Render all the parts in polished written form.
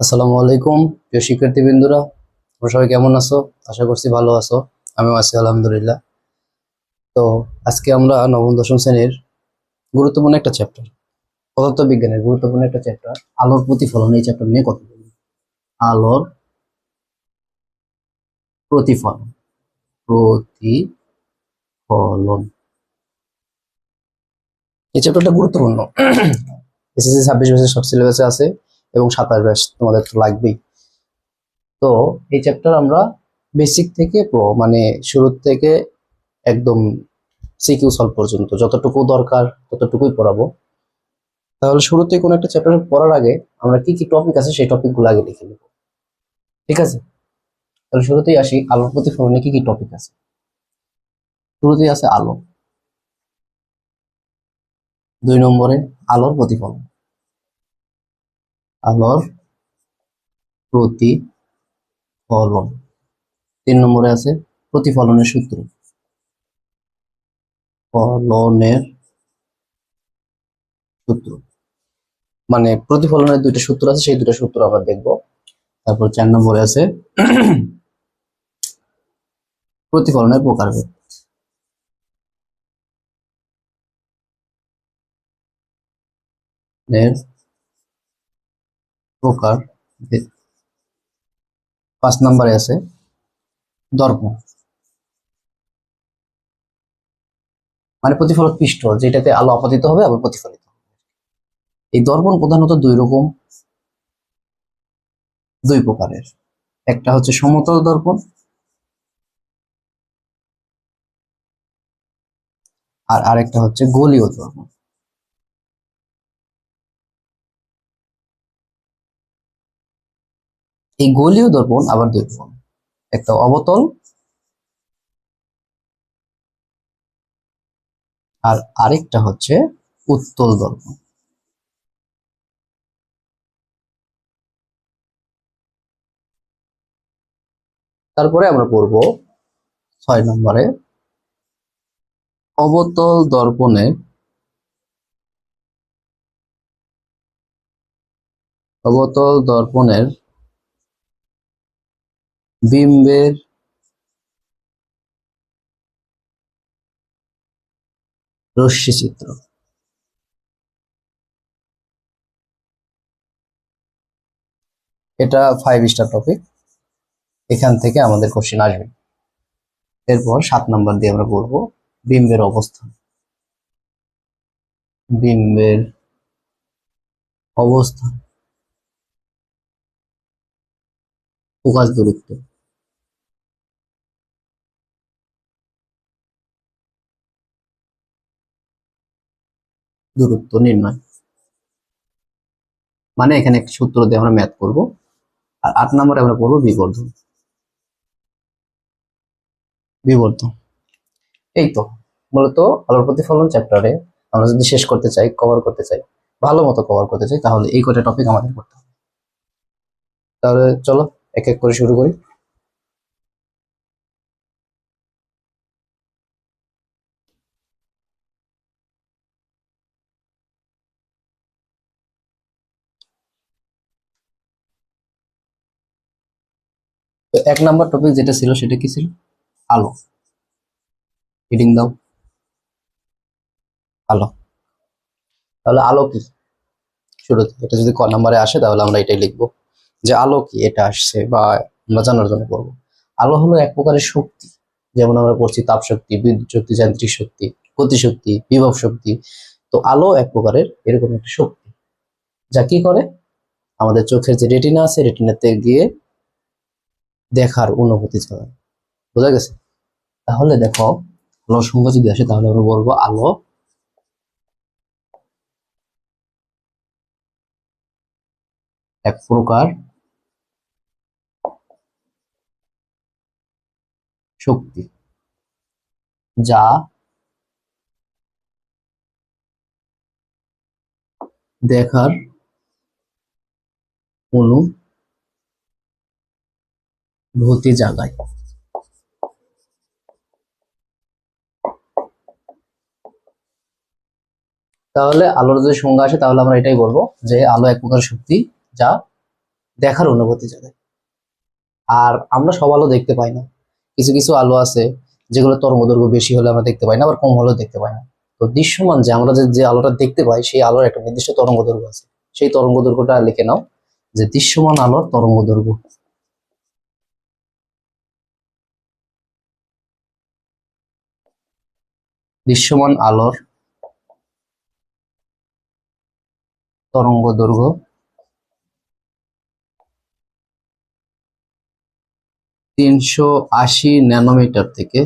আসসালামু আলাইকুম প্রিয় শিক্ষার্থীবৃন্দরা, তোমরা সবাই কেমন আছো? আশা করছি ভালো আছো। আমিও আছি আলহামদুলিল্লাহ। তো আজকে আমরা নবম দশম শ্রেণীর গুরুত্বপূর্ণ একটা চ্যাপ্টার, পদার্থবিজ্ঞানের গুরুত্বপূর্ণ একটা চ্যাপ্টার আলোর প্রতিফলন, এই চ্যাপ্টার নিয়ে কথা বলবো। আলোর প্রতিফলন, প্রতিফলন এই চ্যাপ্টারটা গুরুত্বপূর্ণ। এসএসসি 26 ব্যাচের সব সিলেবাসে আছে এবং 27 ব্যাচ তোমাদের তো লাগবেই। তো এই চ্যাপ্টার আমরা বেসিক থেকে মানে শুরু থেকে একদম সিকিউ সলভ পর্যন্ত যতটুকু দরকার ততটুকুই পড়াবো। তাহলে শুরুতে কোনো একটা চ্যাপ্টার পড়ার আগে আমরা কি কি টপিক আছে সেই টপিকগুলো আগে লিখে নেব, ঠিক আছে? তাহলে শুরুতেই আসি, আলোর প্রতিফলনে কি কি টপিক আছে। শুরুতেই আছে আলো, 2 নম্বরে আলোর প্রতিফলন, আলোর প্রতিফলন। 3 নম্বরে আছে প্রতিফলনের সূত্র, ফলনের সূত্র, মানে প্রতিফলনের 2টা সূত্র আছে, সেই 2টা সূত্র আমরা দেখবো। তারপর 4 নম্বরে আছে প্রতিফলনের প্রকারভেদ, এর প্রকারভেদ। 5 নম্বরে আছে দর্পণ, মানে প্রতিফলক পৃষ্ঠ যেটাতে আলো আপতিত হবে আবার প্রতিফলিত হবে। এই দর্পণ প্রধানত 2 রকম, 2 প্রকারের। একটা হচ্ছে সমতল দর্পণ, আর আরেকটা হচ্ছে গোলীয় দর্পণ। এই গোলীয় দর্পণ আবার 2 রকম, একটা অবতল আর আরেকটা হচ্ছে উত্তল দর্পণ। তারপরে আমরা পড়বো 6 নম্বরে অবতল দর্পণের, অবতল দর্পণের বিম্বের রশ্মিচিত্র। এটা 5 স্টার টপিক, এখান থেকে আমাদের কোশ্চেন আসবে। এরপর 7 নম্বর দিয়ে আমরা পড়বো বিম্বের অবস্থান, বিম্বের অবস্থান, ফোকাস দূরত্ব, দূরত্ব নির্ণয়, মানে এখানে একটা সূত্র দিয়ে আমরা ম্যাথ করব। আর 8 নম্বরে আমরা পড়বো বিবর্ধন, বিবর্ধন। এই তো মূলত আলোর প্রতিফলন চ্যাপ্টারে আমরা যদি শেষ করতে চাই, কভার করতে চাই, ভালো মতো কভার করতে চাই, তাহলে এই কটা টপিক আমাদের করতে হবে। তাহলে চলো এক এক করে শুরু করি। তো 1 নম্বর টপিক যেটা ছিল সেটা কি ছিল? আলো। হিডিং দাও, আলো। তাহলে আলো কি, শুরুতে এটা যদি ক নম্বরে আসে তাহলে আমরা এটাই লিখবো যে আলো কি, এটা আসছে বা আমরা জানার জন্য করবো। আলো হলো এক প্রকারের শক্তি, যেমন আমরা পড়ছি তাপ শক্তি, বিদ্যুৎ শক্তি, যান্ত্রিক শক্তি, গতিশক্তি, বিভব শক্তি। তো আলো এক প্রকারের এরকম একটা শক্তি, যা কি করে আমাদের চোখের যে রেটিনা আছে, রেটিনাতে গিয়ে দেখার অনুভূতি চালায়। বোঝা গেছে? তাহলে দেখো, আলোর সংজ্ঞা যদি আসে তাহলে আমরা বলবো আলো এক প্রকার শক্তি, যা দেখার অনুভূতি জাগায়। তাহলে আলোর যদি সংজ্ঞা আসে তাহলে আমরা এটাই বলবো যে আলো এক প্রকার শক্তি, যা দেখার অনুভূতি জাগায়। আর আমরা সব আলো দেখতে পাই না, কিছু কিছু আলো আছে যেগুলো তরঙ্গদৈর্ঘ্য বেশি হলে আমরা দেখতে পাই না, আবার কম হলেও দেখতে পাই না। তো দৃশ্যমান যে আমরা যে আলোটা দেখতে পাই সেই আলোর একটা নির্দিষ্ট তরঙ্গদৈর্ঘ্য আছে, সেই তরঙ্গদৈর্ঘ্যটা লিখে নাও যে দৃশ্যমান আলোর তরঙ্গদৈর্ঘ্য। দৃশ্যমান আলোর তরঙ্গদৈর্ঘ্য 380 ন্যানোমিটার থেকে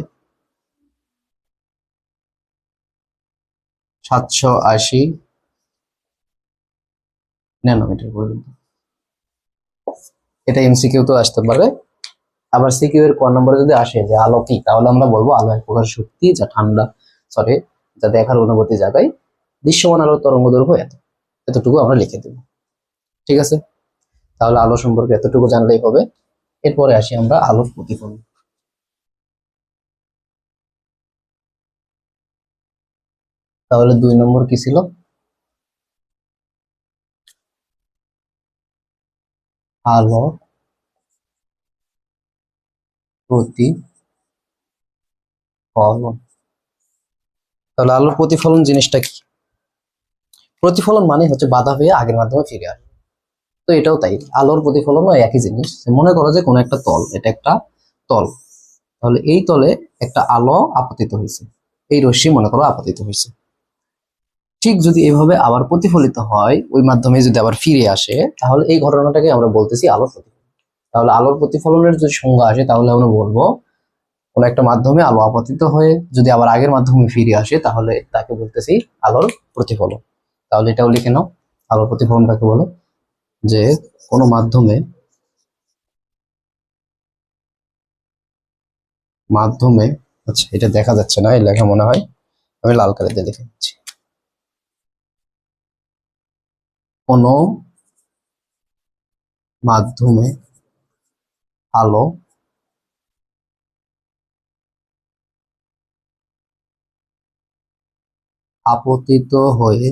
780 ন্যানোমিটার পর্যন্ত। এটা এমসিকিউ তো আসতে পারে। আবার সিকিউ এর ক নম্বরে যদি আসে যে আলো কি, তাহলে আমরা বলবো আলো এক প্রকার শক্তি যা ঠান্ডা, সরি, যা দেখার অনুভূতি জাগায়। দৃশ্যমান আলোর তরঙ্গদৈর্ঘ্য এত, এতটুকু আমরা লিখে দেব। ঠিক আছে, তাহলে আলো সম্পর্কে এতটুকু জানলেই হবে। এরপরে আসি আমরা আলোর প্রতিফলন। তাহলে 2 নম্বর কি ছিল? আলো প্রতিফলন। তাহলে আলোর প্রতিফলন জিনিসটা কি? প্রতিফলন মানে হচ্ছে বাধা হয়ে আগের মাধ্যমে ফিরে আসে। তো এটাও তাই, আলোর প্রতিফলনও একই জিনিস। মনে করো যে কোনো একটা তল, এটা একটা তল, তাহলে এই তলে একটা আলো আপতিত হয়েছে, এই রশ্মি মনে করো আপতিত হয়েছে। ঠিক যদি এভাবে আবার প্রতিফলিত হয়, ওই মাধ্যমে যদি আবার ফিরে আসে, তাহলে এই ঘটনাটাকে আমরা বলতেছি আলোর প্রতিফলন। তাহলে আলোর প্রতিফলনের যদি সংজ্ঞা আসে, তাহলে আমরা বলবো কোন একটা মাধ্যমে আলো আপতিত হয়ে যদি আবার আগের মাধ্যমে ফিরে আসে, তাহলে তাকে বলতেছি আলোর প্রতিফলন। তাহলে এটাও লিখে নাও, আলোর প্রতিফলন কাকে বলে? যে কোনো মাধ্যমে মাধ্যমে আচ্ছা, এটা দেখা যাচ্ছে না এই লেখা মনে হয়, আমি লাল কালি দিয়ে লিখে দিচ্ছি। কোনো মাধ্যমে আলো আপতিত হয়ে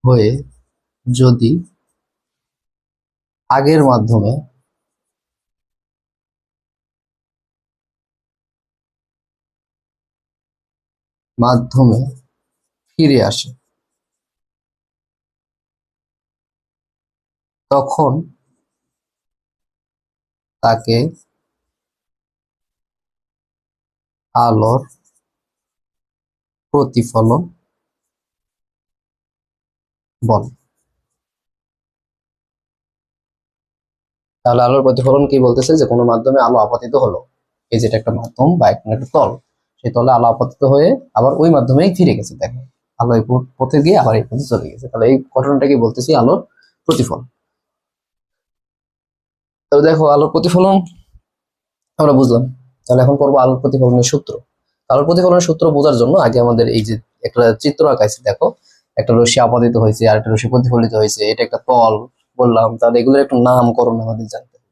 হয়ে যদি আগের মাধ্যমে ফিরে আসে, তখন তাকে আলোর প্রতিফলন বলে। তাহলে আলোর প্রতিফলন কি বলতেছে? যে কোনো মাধ্যমে আলো আপতিত হলো, এই যেটা একটা মাধ্যম বা একটা তল, সেই তলে আলো আপতিত হয়ে আবার ওই মাধ্যমেই ফিরে গেছে। দেখো, আলো এই পথে গিয়ে আবার এই পথে চলে গেছে, তাহলে এই ঘটনাটাকে বলতেছি আলোর প্রতিফলন। তাহলে দেখো, আলোর প্রতিফলন আমরা বুঝলাম। তাহলে এখন করবো আলোর প্রতিফলনের সূত্র। আলোর প্রতিফলনের সূত্র বোঝার জন্য আগে আমাদের এই যে একটা চিত্র আঁকাইছে, দেখো, একটা রশ্মি আপতিত হয়েছে আর একটা রশ্মি প্রতিফলিত হয়েছে, এটা একটা তল বললাম। তাহলে এগুলোর একটু নামকরণ আমাদের জানতে হবে।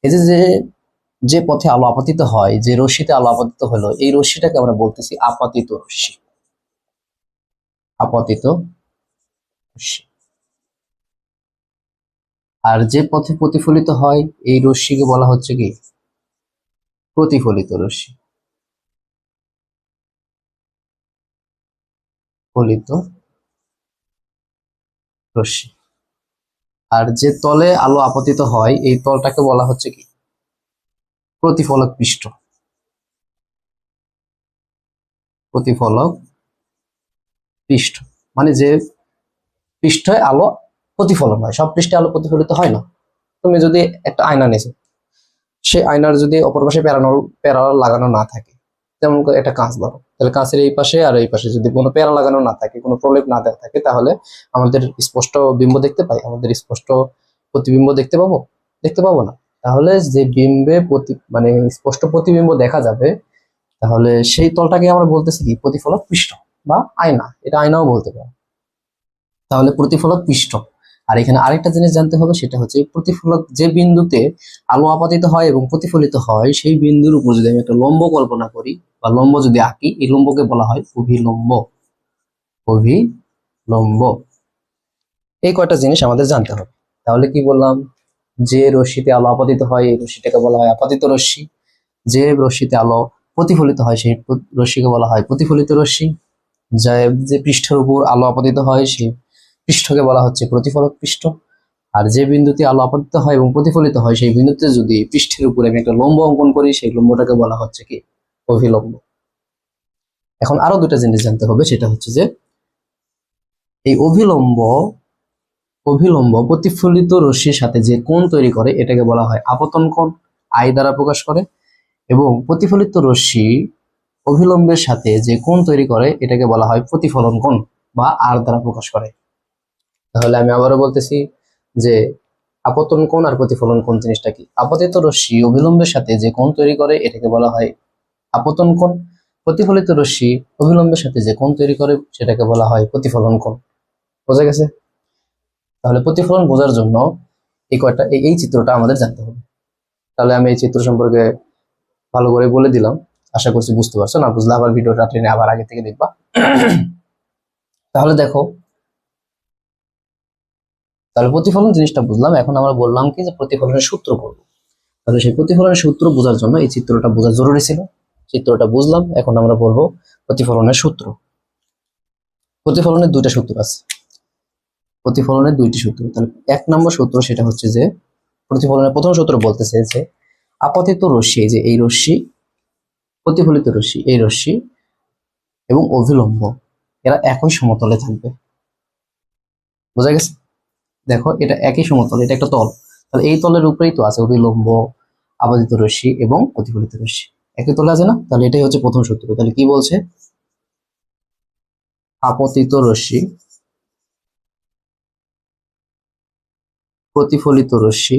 এই যে যে যে পথে আলো আপতিত হয়, যে রশ্মিতে আলো আপতিত হলো, এই রশ্মিটাকে আমরা বলতেছি আপাতিত রশ্মি। আপতিত রশ্মি। আর যে পথে প্রতিফলিত হয়, এই রশ্মিকে বলা হচ্ছে কি? প্রতিফলিত রশ্মি। ফলিত রশ্মি। আর যে তলে আলো আপতিত হয়, এই তলটাকে বলা হচ্ছে কি? প্রতিফলক পৃষ্ঠ। প্রতিফলক পৃষ্ঠ মানে যে পৃষ্ঠে আলো প্রতিফলন হয়, সব পৃষ্ঠে আলো প্রতিফলিত হয় না। তুমি যদি একটা আয়না নিয়েছো, সেই আয়নার যদি অপর পাশে প্যারাল লাগানো না থাকে, যেমন একটা কাঁচ ধরো, তাহলে কাঁচের এই পাশে আর এই পাশে যদি কোনো প্যারা লাগানো না থাকে, কোনো প্রলেপ না দেওয়া থাকে, তাহলে আমাদের স্পষ্ট বিম্ব দেখতে পাই? আমাদের স্পষ্ট প্রতিবিম্ব দেখতে পাবো? দেখতে পাবো না। তাহলে যে বিম্বে মানে স্পষ্ট প্রতিবিম্ব দেখা যাবে, তাহলে সেই তলটাকে আমরা বলতেছি কি? প্রতিফলক পৃষ্ঠ বা আয়না। এটা আয়নাও বলতে পারো। তাহলে প্রতিফলক পৃষ্ঠ। আর এখানে আরেকটা জিনিস জানতে হবে, সেটা হচ্ছে প্রতিফলক যে বিন্দুতে আলো আপতিত হয় এবং প্রতিফলিত হয়, সেই বিন্দুর উপর যদি আমি একটা লম্ব কল্পনা করি বা লম্ব যদি আঁকি, এই লম্বকে বলা হয় অভিলম্ব। অভিলম্ব। এই কয়টা জিনিস আমাদের জানতে হবে। তাহলে কি বললাম, যে রশ্মিতে আলো আপতিত হয় এই রশ্মিটাকে বলা হয় আপতিত রশ্মি, যে রশ্মিতে আলো প্রতিফলিত হয় সেই রশ্মিকে বলা হয় প্রতিফলিত রশ্মি, যে যে পৃষ্ঠের উপর আলো আপতিত হয় সেই পৃষ্ঠকে বলা হচ্ছে প্রতিফলক পৃষ্ঠ, আর যে বিন্দুতে আলো আপতিত হয় এবং প্রতিফলিত হয় সেই বিন্দুতে যদি পৃষ্ঠের উপরে আমি একটা লম্ব অঙ্কন করি সেই লম্বটাকে বলা হচ্ছে কি অভিলম্ব। এখন আরো দুটা জিনিস জানতে হবে, সেটা হচ্ছে যে এই অভিলম্ব অভিলম্ব প্রতিফলিত রশ্মির সাথে যে কোণ তৈরি করে এটাকে বলা হয় আপতন কোণ, আই দ্বারা প্রকাশ করে, এবং প্রতিফলিত রশ্মি অভিলম্বের সাথে যে কোণ তৈরি করে এটাকে বলা হয় প্রতিফলন কোণ বা আর দ্বারা প্রকাশ করে। তাহলে আমি আবারও বলতেছি যে আপতন কোণ আর প্রতিফলন কোণ জিনিসটা কি। আপতিত রশ্মি অভিলম্বের সাথে যে কোণ তৈরি করে এটাকে বলা হয় আপতন কোণ, প্রতিফলিত রশ্মি অভিলম্বের সাথে যে কোণ তৈরি করে সেটাকে বলা হয় প্রতিফলন কোণ। বোঝা গেছে? তাহলে প্রতিফলন বোঝার জন্য এই কয়টা এই চিত্রটা আমাদের জানতে হবে। তাহলে আমি এই চিত্র সম্পর্কে ভালো করে বলে দিলাম, আশা করছি বুঝতে পারছো। না বুঝলে আবার ভিডিওটা টেনে আবার আগে থেকে দেখবা। তাহলে দেখো, তাহলে প্রতিফলন জিনিসটা বুঝলাম, এখন আমরা বললাম কি যে প্রতিফলনের সূত্র পড়বো। তাহলে সেই প্রতিফলনের সূত্র বোঝার জন্য এই চিত্রটা বোঝা জরুরি ছিল। চিত্রটা বুঝলাম, এখন আমরা বলবো প্রতিফলনের সূত্র। প্রতিফলনের দুইটা সূত্র আছে, প্রতিফলনের দুইটি সূত্র। তাহলে এক নম্বর সূত্র সেটা হচ্ছে যে প্রতিফলনের প্রথম সূত্র বলতেছে যে আপতিত রশ্মি, যে এই রশ্মি, প্রতিফলিত রশ্মি এই রশ্মি এবং অভিলম্ব এরা একই সমতলে থাকবে। বোঝা গেছে? দেখো এটা একই সমতল, এটা একটা তল, তাহলে এই তলের উপরেই তো আছে অভিলম্ব, আপতিত রশ্মি এবং প্রতিফলিত রশ্মি একই তলে আছে না? তাহলে এটাই হচ্ছে প্রথম সূত্র। তাহলে কি বলছে, আপতিত রশ্মি, প্রতিফলিত রশ্মি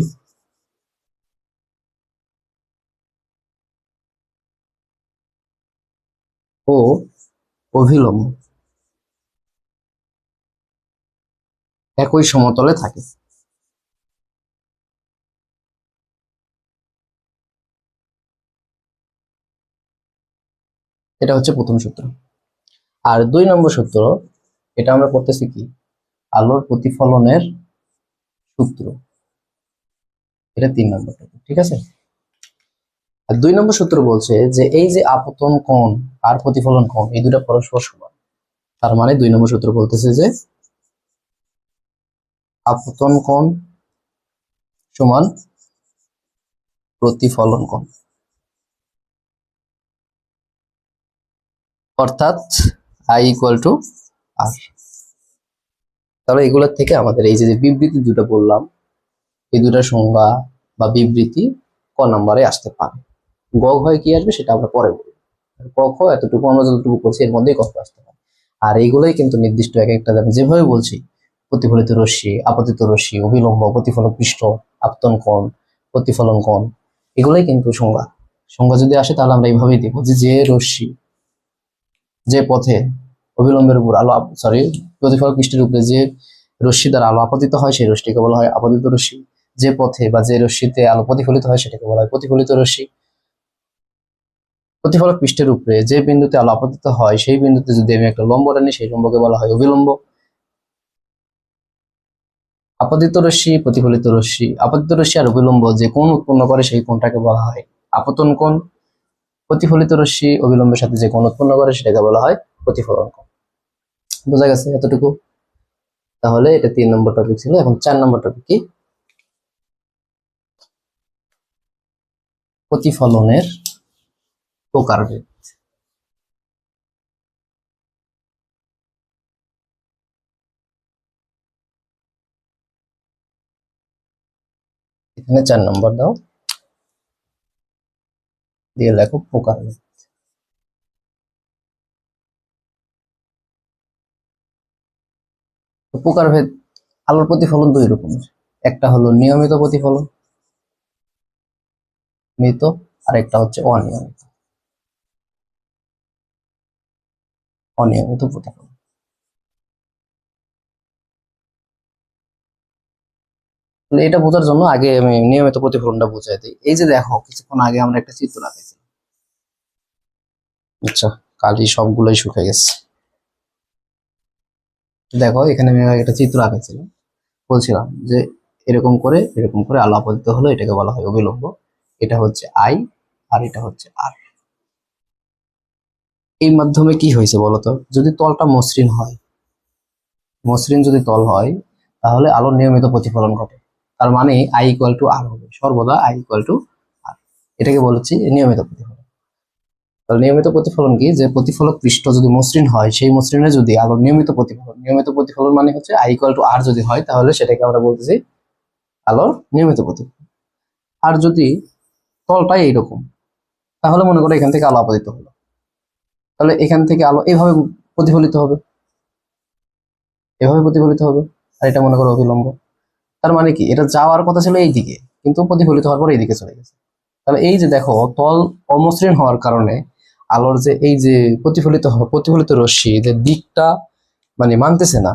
ও অভিলম্ব একই সমতলে থাকে। এটা হচ্ছে প্রথম সূত্র। আর দুই নম্বর সূত্র, এটা আমরা করতেছি কি আলোর প্রতিফলনের সূত্র, এটা 3 নম্বর টপিক, ঠিক আছে? আর 2 নম্বর সূত্র বলছে যে এই যে আপতন কোণ আর প্রতিফলন কোণ এই দুটা পরস্পর সমান। তার মানে 2 নম্বর সূত্র বলতেছে যে আপতন কোণ সমান প্রতিফলন কোণ, অর্থাৎ আই ইকুয়াল টু আর। তাহলে এগুলোর থেকে আমাদের এই যে বিবৃতি দুটো বললাম, এই দুটা সংজ্ঞা বা বিবৃতি ক নম্বরে আসতে পারে। গ হয় কি আসবে সেটা আমরা পরে বলবো। ক খ এতটুকু আমরা যতটুকু করছি এর মধ্যেই কত আসতে পারে। আর এইগুলোই কিন্তু নির্দিষ্ট এক একটা, আমি যেভাবে বলছি প্রতিফলিত রশ্মি, আপতিত রশ্মি, অভিলম্ব, প্রতিফলক পৃষ্ঠ, আপতন কোণ, প্রতিফলন কোণ, এগুলোই কিন্তু সংজ্ঞা। সংজ্ঞা যদি আসে তাহলে আমরা এইভাবেই দিব যে যে রশ্মি যে পথে অবিলম্বের উপর আলো, সরি, প্রতিফলক পৃষ্ঠের উপরে যে রশ্মি দ্বারা আলো আপতিত হয় সেই রশ্মিকে বলা হয় আপতিত রশ্মি, যে পথে বা যে রশ্মিতে আলো প্রতিফলিত হয় সেটাকে বলা হয় প্রতিফলিত রশ্মি। প্রতিফলক পৃষ্ঠের উপরে যে বিন্দুতে আলো আপতিত হয় সেই বিন্দুতে যদি আমি একটা লম্ব টানি সেই লম্বকে বলা হয় অভিলম্ব। আপতিত রশ্মি, প্রতিফলিত রশ্মি, আপতিত রশ্মি আর অভিলম্ব যে কোণ উৎপন্ন করে সেই কোণটাকে বলা হয় আপতন কোণ। প্রতিফলিত রশ্মি অবিলম্বের সাথে যে কোণ উৎপন্ন করে সেটাকে বলা হয় প্রতিফলন কোণ। বোঝা গেছে এতটুকু? তাহলে এটা 3 নম্বর টপিক ছিল। এখন 4 নম্বর টপিক কি, প্রতিফলনের প্রকারভেদ। এখানে 4 নম্বর দাও, দিয়ে লেখো প্রকারভেদ। প্রকারভেদ, আলোর প্রতিফলন দুই রকমের, একটা হলো নিয়মিত প্রতিফলন, মৃত, আর একটা হচ্ছে অনিয়মিত, অনিয়মিত প্রতিফলন। এটা বোঝার জন্য আগে আমি নিয়মিত প্রতিফলনটা বুঝাই দিই। এই যে দেখো কিছুক্ষণ আগে আমরা একটা চিত্র আঁকেছি, আচ্ছা কালি সবগুলোই শুকিয়ে গেছে। দেখো এখানে আমি একটা চিত্র আঁকেছিলাম, বলছিলাম যে এরকম করে আলো আপতিত হলো, এটাকে বলা হয় অবিলম্ব। এটা হচ্ছে আই আর এটা হচ্ছে আর। এই মাধ্যমে কি হয়েছে বলতো, যদি তলটা মসৃণ হয়, মসৃণ যদি তল হয়, তাহলে আলোর নিয়মিত প্রতিফলন ঘটে। তার মানে আই ইকুয়াল টু আর হবে, সর্বদা আই ইকুয়াল টু আর। এটাকে বলেছি নিয়মিত প্রতিফলন। তাহলে নিয়মিত প্রতিফলন কি, যে প্রতিফলক পৃষ্ঠ যদি মসৃণ হয়, সেই মসৃণে যদি আলোর নিয়মিত প্রতিফলন মানে হচ্ছে আই ইকুয়াল টু আর যদি হয়, তাহলে সেটাকে আমরা বলতেছি আলোর নিয়মিত প্রতিফলন। আর যদি তলটাই এইরকম, তাহলে মনে করো এখান থেকে আলো আপতিত হলো, তাহলে এখান থেকে আলো এইভাবে প্রতিফলিত হবে, এভাবে প্রতিফলিত হবে। আর এটা মনে করো অবিলম্ব। তার মানে কি, এটা যাওয়ার কথা ছিল এইদিকে, কিন্তু প্রতিফলিত হওয়ার পর এইদিকে চলে গেছে। তাহলে এই যে দেখো, তল অমসৃণ হওয়ার কারণে আলোর যে এই যে প্রতিফলিত রশ্মি যে দিকটা মানে মানতেছে না,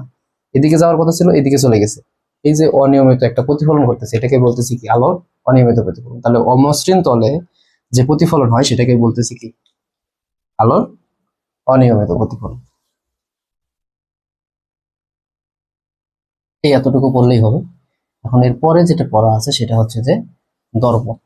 এদিকে যাওয়ার কথা ছিল এদিকে চলে গেছে। এই যে অনিয়মিত একটা প্রতিফলন ঘটতেছে, এটাকে বলতেছি কি, আলোর অনিয়মিত প্রতিফলন। তাহলে অমসৃণ তলে যে প্রতিফলন হয় সেটাকে বলতেছি কি, আলোর অনিয়মিত প্রতিফলন। এই এতটুকু পড়লেই হবে। এখন এর পরে যেটা পড়া আছে সেটা হচ্ছে যে দর্পণ।